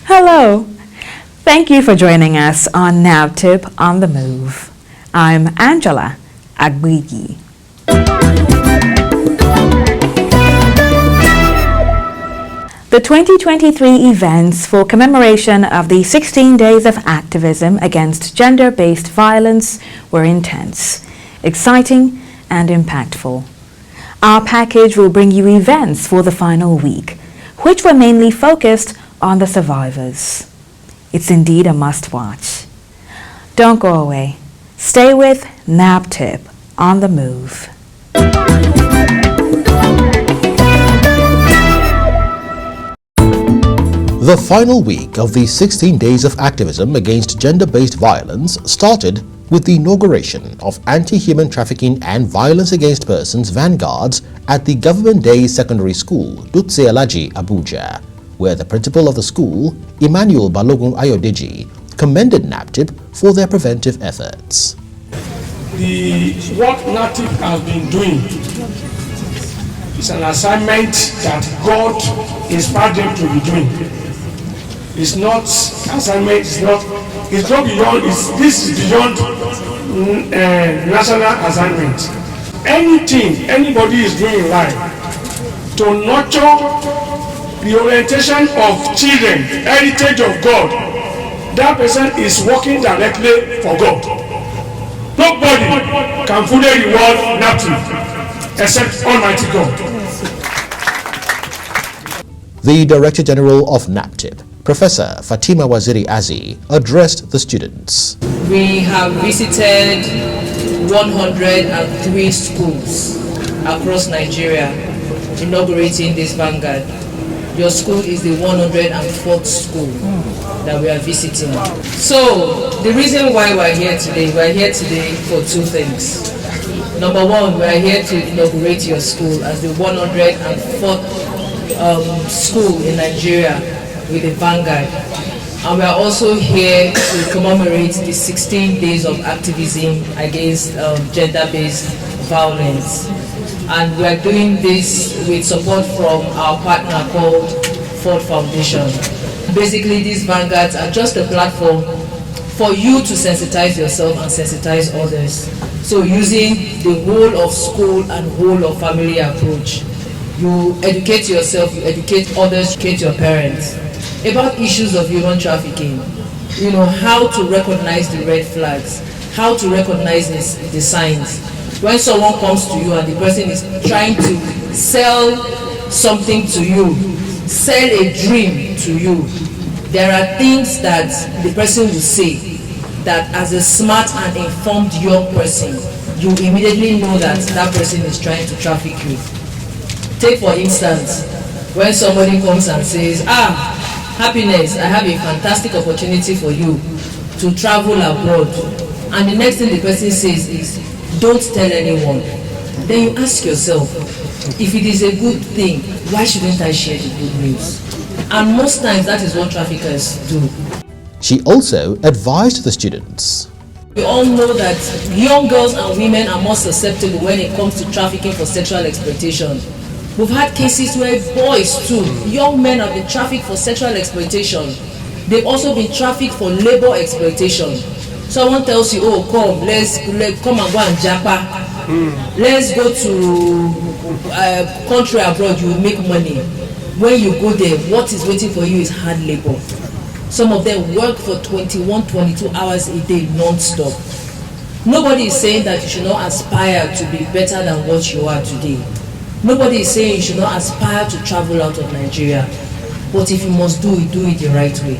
Hello, thank you for joining us on NAPTIP On The Move. I'm Angela Agbigi. The 2023 events for commemoration of the 16 days of activism against gender-based violence were intense, exciting, and impactful. Our package will bring you events for the final week, which were mainly focused on the survivors. It's indeed a must-watch. Don't go away. Stay with NAPTIP On The Move. The final week of the 16 days of activism against gender-based violence started with the inauguration of Anti-Human Trafficking and Violence Against Persons Vanguards at the Government Day Secondary School, Dutse Alaji, Abuja, where the principal of the school, Emmanuel Balogun Ayodeji, commended NAPTIP for their preventive efforts. What NAPTIP has been doing is an assignment that God inspired them to be doing. It's not assignment, it's not beyond, this is beyond national assignment. Anything anybody is doing in life to nurture the orientation of children, heritage of God, that person is working directly for God. Nobody can fully reward NAPTIP except Almighty God. The Director General of NAPTIP, Professor Fatima Waziri Azi, addressed the students. We have visited 103 schools across Nigeria, inaugurating this vanguard. Your school is the 104th school that we are visiting. So, the reason why we're here today for two things. Number one, we're here to inaugurate your school as the 104th school in Nigeria with the vanguard. And we're also here to commemorate the 16 days of activism against gender-based violence. And we're doing this with support from our partner called Ford Foundation. Basically, these vanguards are just a platform for you to sensitize yourself and sensitize others. So using the whole of school and whole of family approach, you educate yourself, you educate others, educate your parents about issues of human trafficking. You know, how to recognize the red flags, how to recognize the signs. When someone comes to you and the person is trying to sell something to you, sell a dream to you, there are things that the person will say that as a smart and informed young person, you immediately know that that person is trying to traffic you. Take for instance, when somebody comes and says, happiness, I have a fantastic opportunity for you to travel abroad. And the next thing the person says is, don't tell anyone. Then you ask yourself, if it is a good thing, why shouldn't I share the good news? And most times that is what traffickers do. She also advised the students. We all know that young girls and women are more susceptible when it comes to trafficking for sexual exploitation. We've had cases where boys too, young men have been trafficked for sexual exploitation. They've also been trafficked for labor exploitation. Someone tells you, oh, come and go and japa. Let's go to country abroad, you will make money. When you go there, what is waiting for you is hard labor. Some of them work for 21, 22 hours a day non-stop. Nobody is saying that you should not aspire to be better than what you are today. Nobody is saying you should not aspire to travel out of Nigeria. But if you must do it the right way.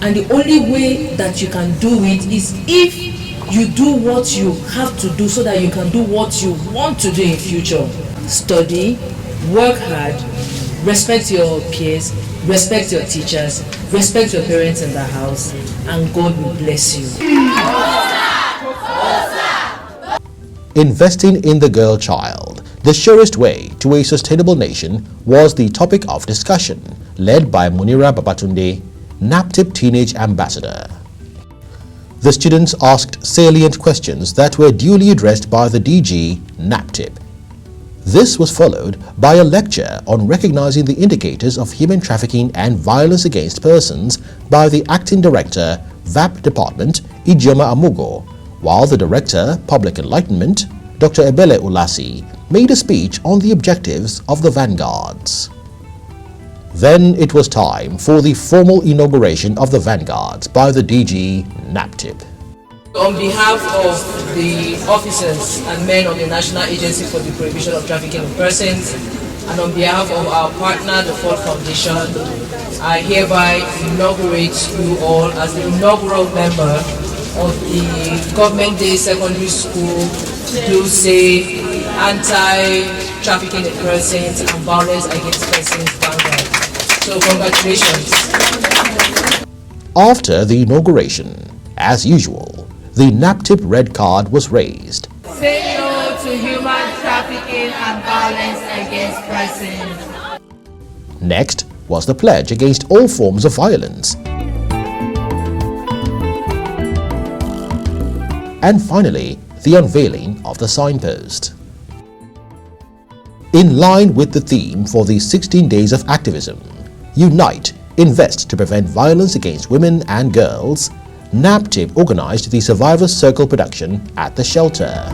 And the only way that you can do it is if you do what you have to do so that you can do what you want to do in future. Study, work hard, respect your peers, respect your teachers, respect your parents in the house, and God will bless you. Investing in the girl child, the surest way to a sustainable nation, was the topic of discussion led by Munira Babatunde, NAPTIP Teenage Ambassador. The students asked salient questions that were duly addressed by the DG, NAPTIP. This was followed by a lecture on recognizing the indicators of human trafficking and violence against persons by the Acting Director, VAP Department, Ijeoma Amugo, while the Director, Public Enlightenment, Dr. Ebele Ulasi, made a speech on the objectives of the Vanguards. Then it was time for the formal inauguration of the Vanguards by the DG, NAPTIP. On behalf of the officers and men of the National Agency for the Prohibition of Trafficking in Persons, and on behalf of our partner, the Ford Foundation, I hereby inaugurate you all as the inaugural member of the Government Day Secondary School Say Anti-Trafficking in Persons and Violence Against Persons Vanguard. So congratulations. After the inauguration, as usual, the NAPTIP red card was raised. Say no to human trafficking and violence against persons. Next was the pledge against all forms of violence. And finally, the unveiling of the signpost. In line with the theme for the 16 Days of Activism, Unite, Invest to Prevent Violence Against Women and Girls, NAPTIP organized the Survivors Circle production at the shelter.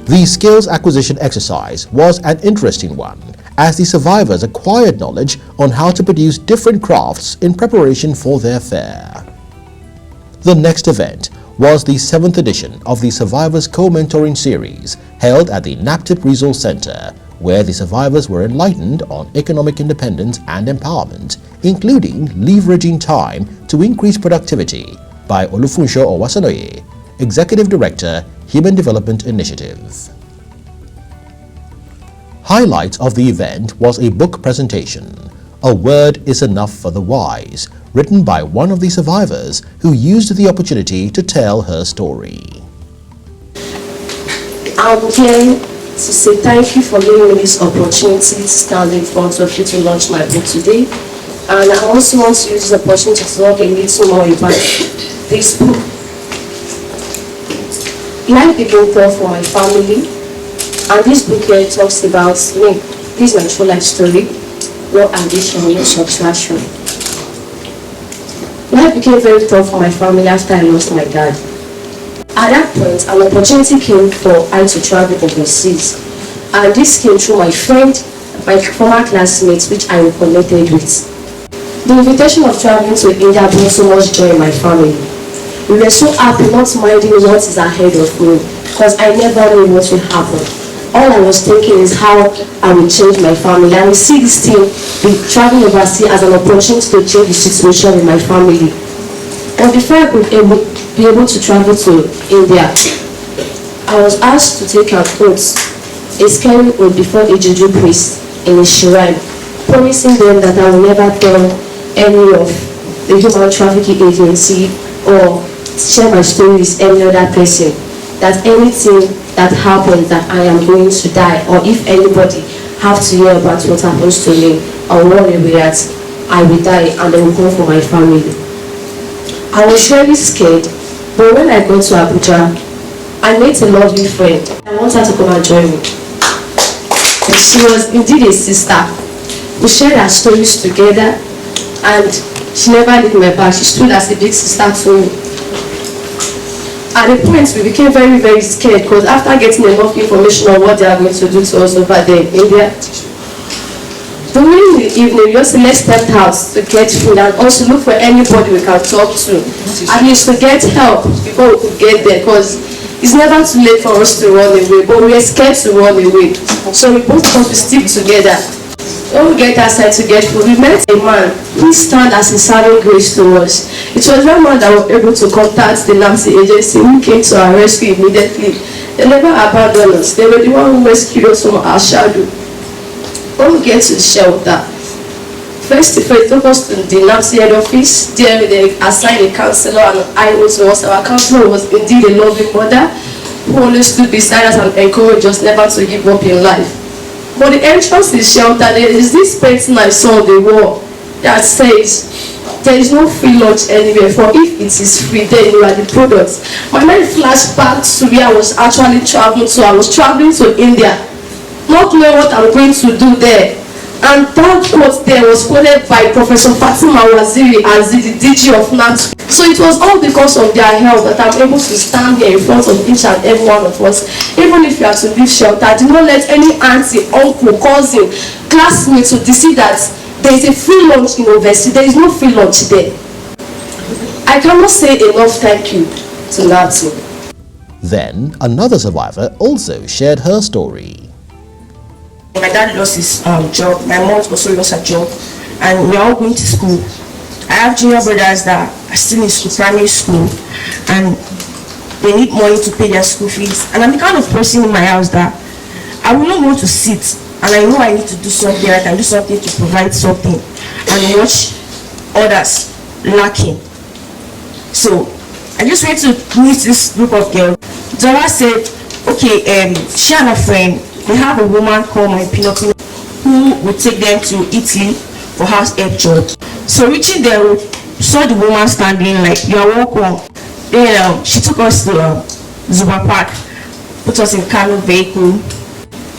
The skills acquisition exercise was an interesting one, as the survivors acquired knowledge on how to produce different crafts in preparation for their fair. The next event was the 7th edition of the Survivors Co-Mentoring Series, held at the NAPTIP Resource Center, where the survivors were enlightened on economic independence and empowerment, including leveraging time to increase productivity, by Olufunsho Owasanoye, Executive Director, Human Development Initiative. Highlight of the event was a book presentation, A Word is Enough for the Wise, written by one of the survivors who used the opportunity to tell her story. I'm here to say thank you for giving me this opportunity to stand in front of you to launch my book today. And I also want to use this opportunity to talk a little more about this book. Life began tough for my family, and this book here talks about me. This is my true life story, no ambition, no subtraction. Life became very tough for my family after I lost my dad. At that point, an opportunity came for I to travel overseas, and this came through my friend, my former classmates, which I reconnected with. The invitation of traveling to India brought so much joy in my family. We were so happy, not minding what is ahead of me, because I never knew what would happen. All I was thinking is how I will change my family. And we see this thing, the traveling overseas, as an opportunity to change the situation in my family. But before I could be able to travel to India, I was asked to take an oath, a scary oath before a juju priest in a shrine, promising them that I will never tell any of the human trafficking agency or share my story with any other person, that anything that happens that I am going to die, or if anybody have to hear about what happens to me, or worry with that, I will die and they will go for my family. I was really scared, but when I got to Abuja, I met a lovely friend. I want her to come and join me. She was indeed a sister. We shared our stories together, and she never left my back. She stood as a big sister to me. At a point, we became very, very scared because after getting enough information on what they are going to do to us over there in India, during the evening, we just stepped out to get food and also look for anybody we can talk to, at least to get help before we could get there, because it's never too late for us to run away, but we were scared to run away. So we both got to stick together. When we get outside to get food, we met a man who stand as a saving grace to us. It was that man that was able to contact the NAPTIP agency, who came to our rescue immediately. They never abandoned us. They were the one who rescued us from our shadow. When we get to the shelter, first they took us to the NAPTIP head office. There they assigned a counselor, and I was our counselor was indeed a loving mother who always stood beside us and encouraged us never to give up in life. But the entrance to the shelter, there is this painting I saw on the wall that says, there is no free lunch anywhere, for if it is free, then you are the product. My mind flashed back to where I was actually traveling to. I was traveling to India, not knowing what I'm going to do there. And that quote there was quoted by Professor Fatima Waziri as the DG of NAPTIP. So it was all because of their help that I'm able to stand here in front of each and every one of us. Even if you are to leave shelter, do not let any auntie, uncle, cousin, classmate to deceive that there is a free lunch in university. There is no free lunch there. I cannot say enough thank you to NAPTIP. Then another survivor also shared her story. My dad lost his job, my mom also lost her job, and we're all going to school. I have junior brothers that are still in school, primary school, and they need money to pay their school fees. And I'm the kind of person in my house that I will not want to sit, and I know I need to do something, I can do something to provide something, and watch others lacking. So I just went to meet this group of girls. Zara said, okay, she and her friend, they have a woman called my Pinocchio who would take them to Italy for house help job. So reaching there, we saw the woman standing like, you are welcome. Then she took us to Zuba Park, put us in Kano vehicle.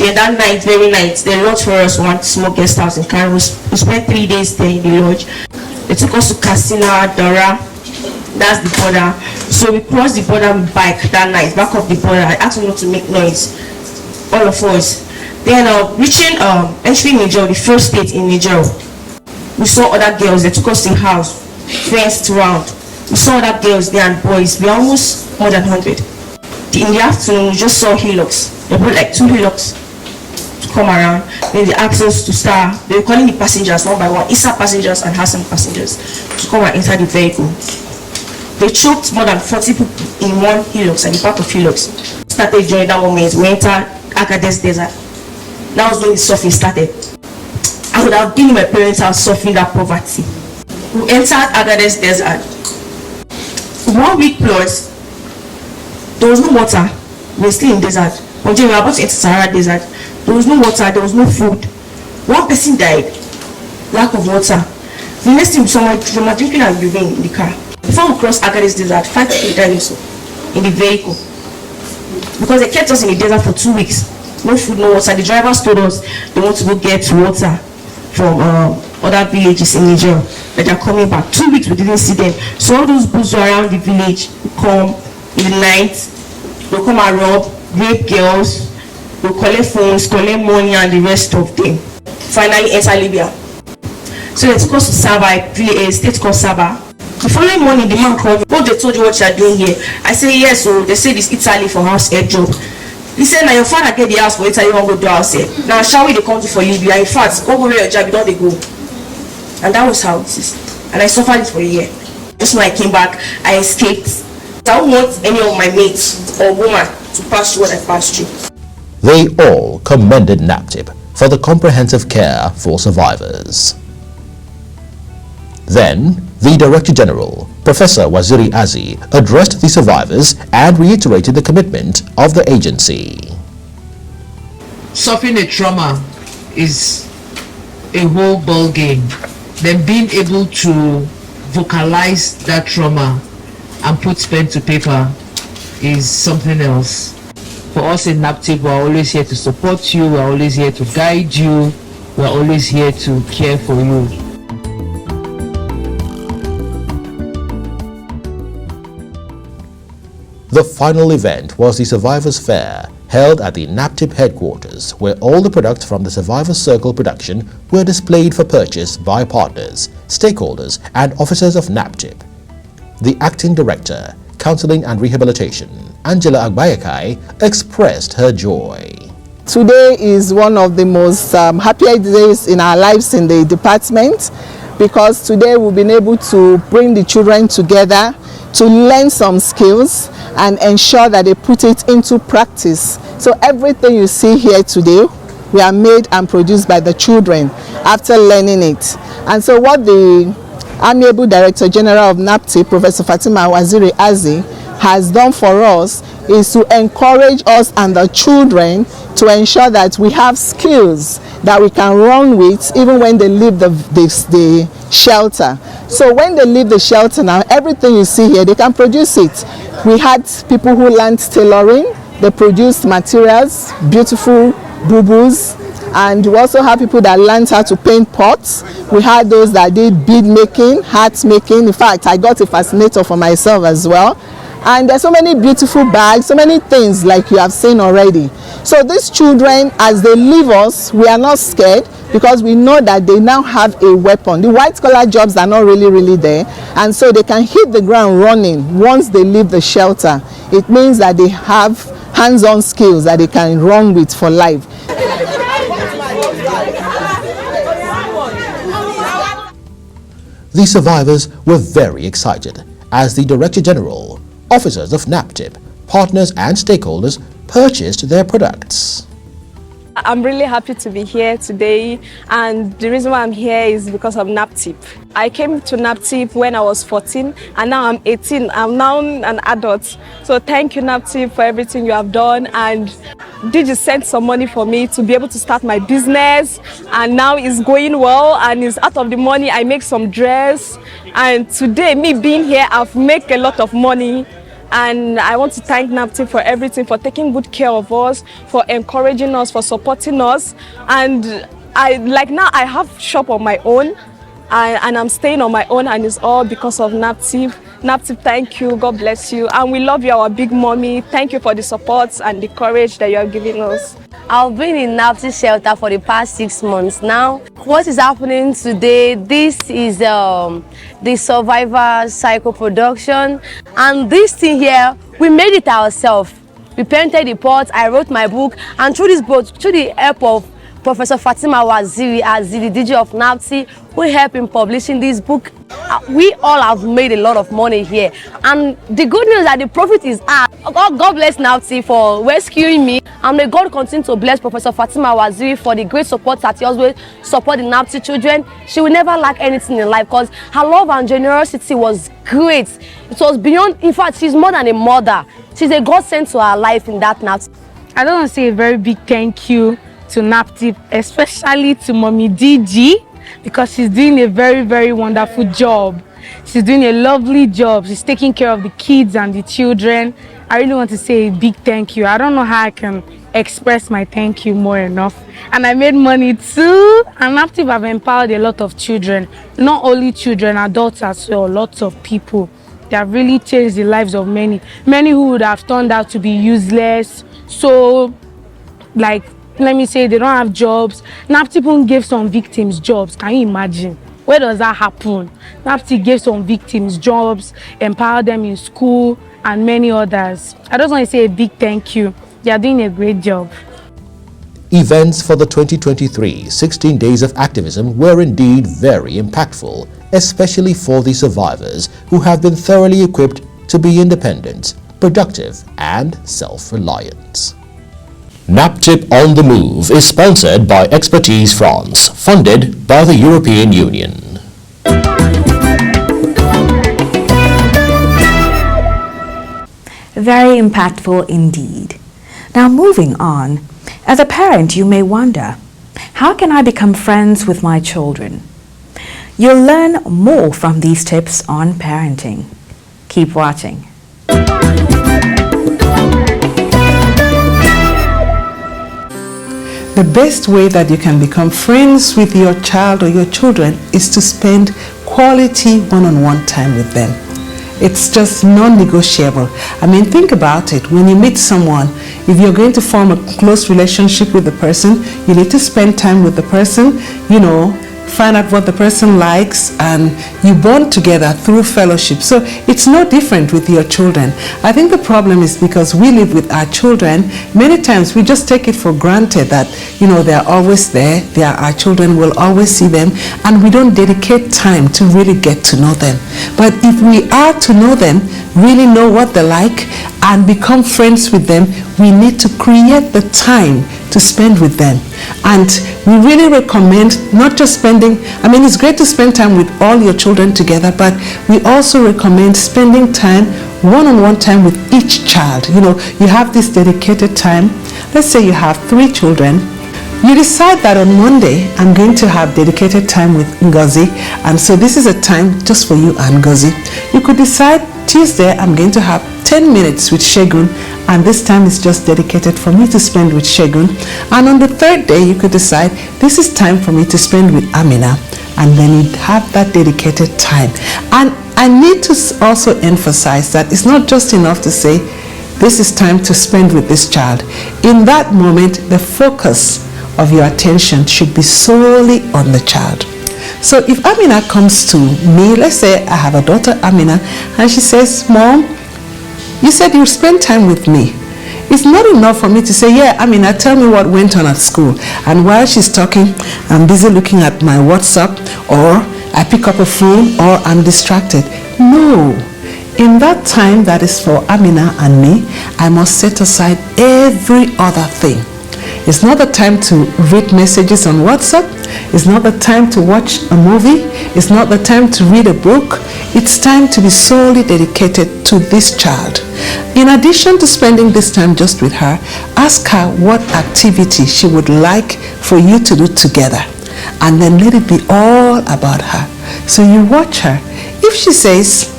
Then that night, very night, they lodged for us one small guest house in Kano. We spent 3 days there in the lodge. They took us to Katsina, Dora. That's the border. So we crossed the border with bike that night, back of the border. I asked them not to make noise. All of us. Then reaching entering Niger, the first state in Niger, we saw other girls. They took us to the house, fenced around. We saw other girls there and boys. We are almost more than 100. In the afternoon, we just saw hillocks. They brought like 2 hillocks to come around. Then they asked us to start. They were calling the passengers one by one, Issa passengers and Hassan passengers, to come and enter the vehicle. They choked more than 40 people in one hillocks and the back of hillocks. Started during that moment. We entered Agadez Desert. That was when the suffering started. I would have been in my parents' house suffering that poverty. We entered Agadez Desert. 1 week plus, there was no water. We were still in desert. When we were about to enter Sahara Desert, there was no water, there was no food. 1 person died, lack of water. The next thing, someone drinking and urine in the car. Before we crossed Agadez Desert, 5 people died also in the vehicle. Because they kept us in the desert for 2 weeks. No food, no water. The drivers told us they want to go get water from other villages in Niger, that they are coming back. 2 weeks we didn't see them. So all those boys around the village come in the night, they'll come and rob, rape girls, they'll collect phones, collect money and the rest of them. Finally enter Libya. So they took us to Sabah, a state called Sabah. The following morning, the man called me. Oh, they told you what you are doing here. I said, yes, so they said it's Italy for house help job. He said, now your father get the house for Italy, you won't go do house help. Now, shall we they come to for Libya? In fact, go over your job, you don't they go. And that was how it is. And I suffered it for a year. Just when I came back, I escaped. I don't want any of my mates or woman to pass through what I passed through. They all commended NAPTIP for the comprehensive care for survivors. Then, the Director General, Professor Waziri Azi, addressed the survivors and reiterated the commitment of the agency. Suffering a trauma is a whole ball game. then being able to vocalize that trauma and put pen to paper is something else. For us in NAPTIP, we're always here to support you, we're always here to guide you, we're always here to care for you. The final event was the Survivors Fair, held at the NAPTIP headquarters, where all the products from the Survivors Circle production were displayed for purchase by partners, stakeholders and officers of NAPTIP. The Acting Director, Counseling and Rehabilitation, Angela Agbayakai, expressed her joy. Today is one of the most happier days in our lives in the department, because today we've been able to bring the children together to learn some skills and ensure that they put it into practice. So everything you see here today, we are made and produced by the children after learning it. And so what the Amiable Director General of NAPTIP, Professor Fatima Waziri Azi, has done for us is to encourage us and the children to ensure that we have skills that we can run with even when they leave the shelter. So when they leave the shelter now, everything you see here, they can produce it. We had people who learned tailoring, they produced materials, beautiful boo-boos, and we also have people that learned how to paint pots. We had those that did bead making, hat making. In fact, I got a fascinator for myself as well. And there's so many beautiful bags, so many things like you have seen already. So these children, as they leave us, we are not scared, because we know that they now have a weapon. The white collar jobs are not really there, and so they can hit the ground running once they leave the shelter. It means that they have hands-on skills that they can run with for life. The survivors were very excited as the Director General, officers of NAPTIP, partners and stakeholders purchased their products. I'm really happy to be here today, and the reason why I'm here is because of NAPTIP. I came to NAPTIP when I was 14 and now I'm 18. I'm now an adult. So thank you, NAPTIP, for everything you have done. And did you send some money for me to be able to start my business, and now it's going well, and it's out of the money I make some dress, and today me being here I've made a lot of money. And I want to thank NAPTIP for everything, for taking good care of us, for encouraging us, for supporting us. And now I have shop on my own, and I'm staying on my own, and it's all because of NAPTIP. NAPTIP, thank you, God bless you, and we love you, our big mommy. Thank you for the support and the courage that you are giving us. I've been in NAPTIP shelter for the past 6 months now. What is happening today, this is the Survivor Cycle production, and this thing here, we made it ourselves. We painted the pot, I wrote my book, and through this book, through the help of Professor Fatima Waziri Azi, the DJ of NAPTIP, who helped in publishing this book, we all have made a lot of money here. And the good news is that the profit is ours. God bless NAPTIP for rescuing me, and may God continue to bless Professor Fatima Waziri for the great support that he always support the NAPTIP children. She will never lack anything in life, because her love and generosity was great. It was beyond, in fact, she's more than a mother. She's a godsend to our life in that NAPTIP. I don't want to say a very big thank you to NAPTIP, especially to Mommy DG, because she's doing a very, very wonderful job. She's doing a lovely job. She's taking care of the kids and the children. I really want to say a big thank you. I don't know how I can express my thank you more enough. And I made money too. And NAPTIP have empowered a lot of children, not only children, adults as well, lots of people. They have really changed the lives of many who would have turned out to be useless. So, like, let me say, they don't have jobs. NAPTIP gave some victims jobs. Can you imagine? Where does that happen? NAPTIP gave some victims jobs, empowered them in school, and many others. I just want to say a big thank you. They are doing a great job. Events for the 2023 16 Days of Activism were indeed very impactful, especially for the survivors who have been thoroughly equipped to be independent, productive, and self-reliant. NAPTIP On The Move is sponsored by Expertise France, funded by the European Union. Very impactful indeed. Now moving on, as a parent you may wonder, how can I become friends with my children? You'll learn more from these tips on parenting. Keep watching. The best way that you can become friends with your child or your children is to spend quality one-on-one time with them. It's just non-negotiable. I mean, think about it. When you meet someone, if you're going to form a close relationship with the person, you need to spend time with the person, find out what the person likes, and you bond together through fellowship. So it's no different with your children. I think the problem is because we live with our children, many times we just take it for granted that, they're always there, our children will always see them, and we don't dedicate time to really get to know them. But if we are to know them, really know what they like, and become friends with them, we need to create the time to spend with them. And we really recommend not just it's great to spend time with all your children together, but we also recommend spending time, one-on-one time with each child. You have this dedicated time. Let's say you have 3 children. You decide that on Monday, I'm going to have dedicated time with Ngozi, and so this is a time just for you and Ngozi. You could decide Tuesday, I'm going to have 10 minutes with Shegun, and this time is just dedicated for me to spend with Shegun. And on the 3rd day, you could decide this is time for me to spend with Amina, and then you have that dedicated time. And I need to also emphasize that it's not just enough to say this is time to spend with this child. In that moment, the focus of your attention should be solely on the child. So if Amina comes to me, let's say I have a daughter, Amina, and she says, Mom, you said you'd spend time with me. It's not enough for me to say, yeah, Amina, tell me what went on at school. And while she's talking, I'm busy looking at my WhatsApp, or I pick up a phone, or I'm distracted. No. In that time that is for Amina and me, I must set aside every other thing. It's not the time to read messages on WhatsApp. It's not the time to watch a movie. It's not the time to read a book. It's time to be solely dedicated to this child. In addition to spending this time just with her, ask her what activity she would like for you to do together. And then let it be all about her. So you watch her. If she says,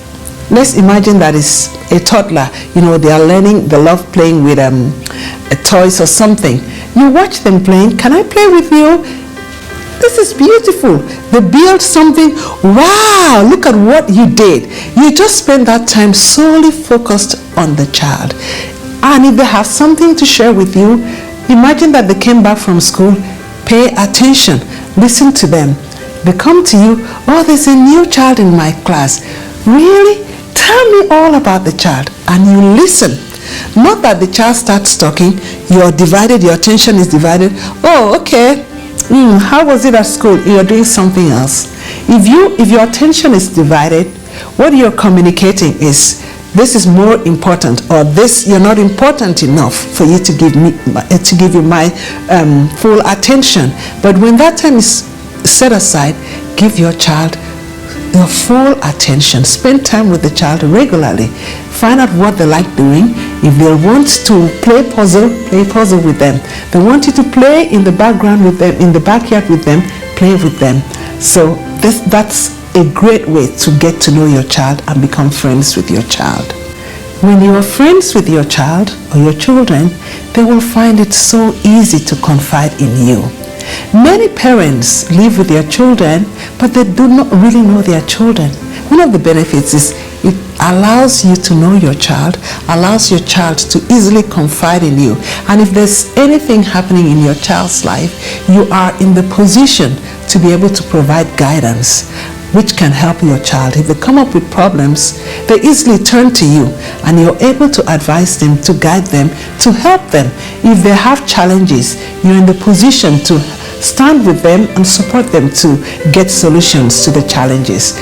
let's imagine that is a toddler, they are learning, they love playing with toys or something. You watch them playing. Can I play with you? This is beautiful. They build something. Wow, look at what you did. You just spend that time solely focused on the child. And if they have something to share with you, imagine that they came back from school. Pay attention. Listen to them. They come to you. Oh, there's a new child in my class. Really? Tell me all about the child. And you listen. Not that the child starts talking, you're divided, your attention is divided. Oh, okay. How was it at school? You're doing something else. If your attention is divided, what you're communicating is, this is more important, or this, you're not important enough for you to give you my full attention. But when that time is set aside, give your child your full attention. Spend time with the child regularly. Find out what they like doing. If they want to play puzzle with them. They want you to play in the background with them, in the backyard with them, play with them. So that's a great way to get to know your child and become friends with your child. When you are friends with your child or your children, they will find it so easy to confide in you. Many parents live with their children, but they do not really know their children. One of the benefits is it allows you to know your child, allows your child to easily confide in you. And if there's anything happening in your child's life, you are in the position to be able to provide guidance, which can help your child. If they come up with problems, they easily turn to you, and you're able to advise them, to guide them, to help them. If they have challenges, you're in the position to stand with them and support them to get solutions to the challenges.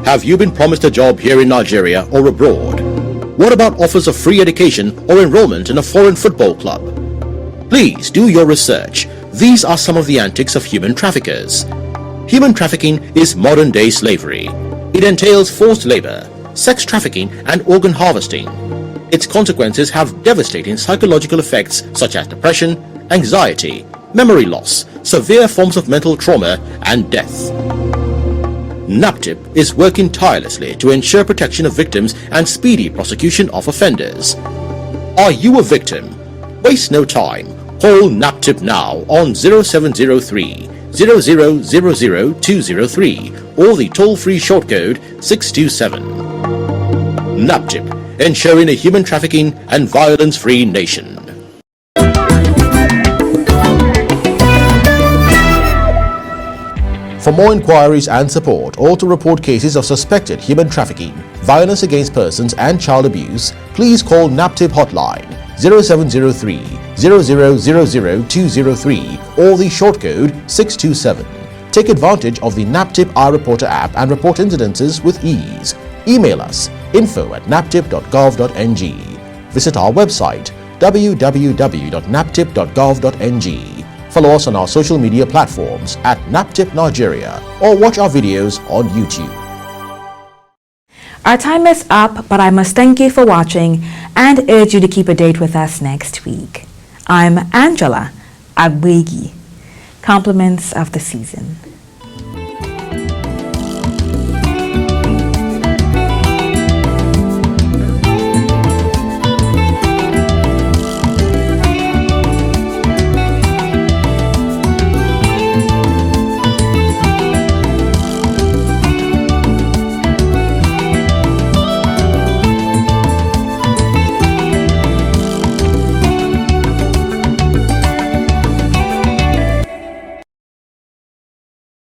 Have you been promised a job here in Nigeria or abroad? What about offers of free education or enrollment in a foreign football club? Please do your research. These are some of the antics of human traffickers. Human trafficking is modern-day slavery. It entails forced labor, sex trafficking, and organ harvesting. Its consequences have devastating psychological effects such as depression, anxiety, memory loss, severe forms of mental trauma, and death. NAPTIP is working tirelessly to ensure protection of victims and speedy prosecution of offenders. Are you a victim? Waste no time. Call NAPTIP now on 0703 0000203 or the toll-free short code 627. NAPTIP, ensuring a human trafficking and violence-free nation. For more inquiries and support, or to report cases of suspected human trafficking, violence against persons and child abuse, please call NAPTIP hotline 0703 0000203 or the short code 627. Take advantage of the NAPTIP iReporter app and report incidences with ease. Email us info@naptip.gov.ng. Visit our website www.naptip.gov.ng. Follow us on our social media platforms at NAPTIP Nigeria or watch our videos on YouTube. Our time is up, but I must thank you for watching and urge you to keep a date with us next week. I'm Angela Agwegi. Compliments of the season.